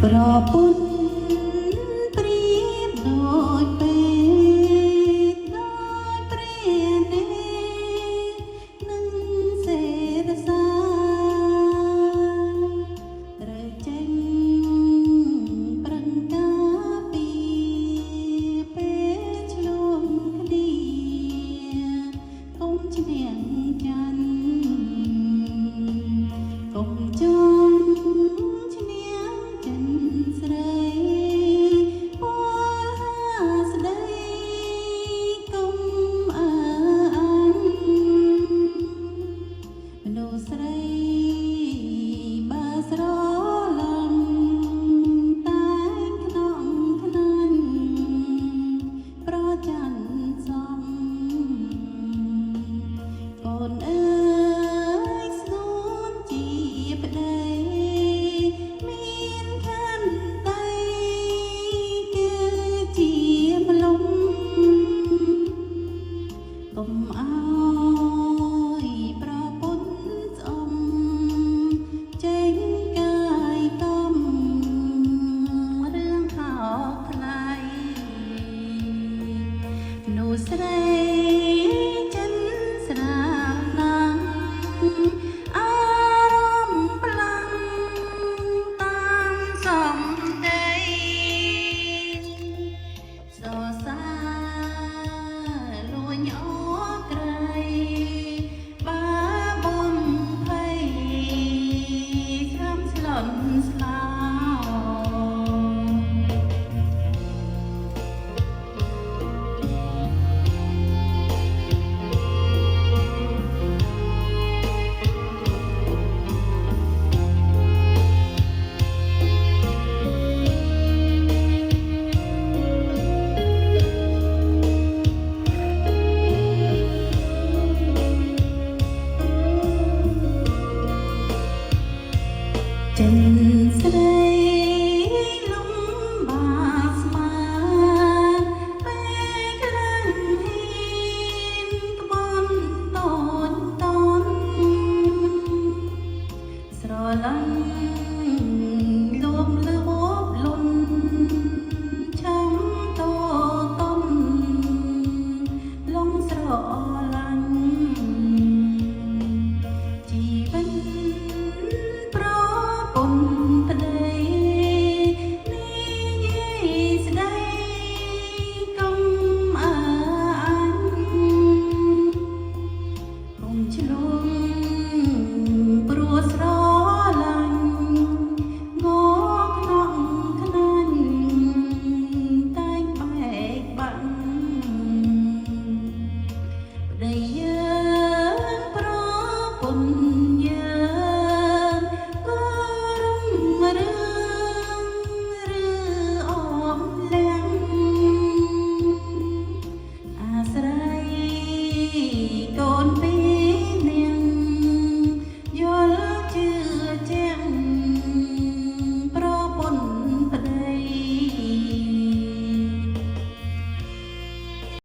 ប្រពន្ធព្រៀបដូចពេលដោយព្រះនេនឹងសេរសាត្រូវចេញប្រឹងការពីពេលឆ្លងគ្នាកុំឈ្នះចាញ់កុំចង់ឈ្នះចិនស្រីពលហាស្ដីកុំអើអញមនុស្សស្រីបើស្រឡាញ់តែខ្នងខ្នាញ់ប្រច័ណ្ឌសំកូនអើយស្ងួនជាប្តីមានខន្តីគឺជាម្លំកុំអើយប្រពន្ធស្អមចេញកាយកំរឿងខោខ្លៃនោះស្រីចិនស្រាលណាស់អារម្មណ៍ផ្លាំងតាមសំដីសរសើរលួញអក្រៃបាបំភ័យស្រាំស្លន់ស្លោចិនស្រីលំបាកស្មាពេលខ្លាំងហ៊ានក្បន់តូចតន់ស្រឡាញ់លួងលើបបលន់ឆាំតតន់លងស្រឡាញ់ជីវិតប្រពន្ធប្តីនិយាយស្ដីកុំអើអញកុំឆ្លងព្រោះស្រឡាញ់ងខ្នងខ្នាញ់តែងបែកបាក់ប្តីយើងប្រពន្ធ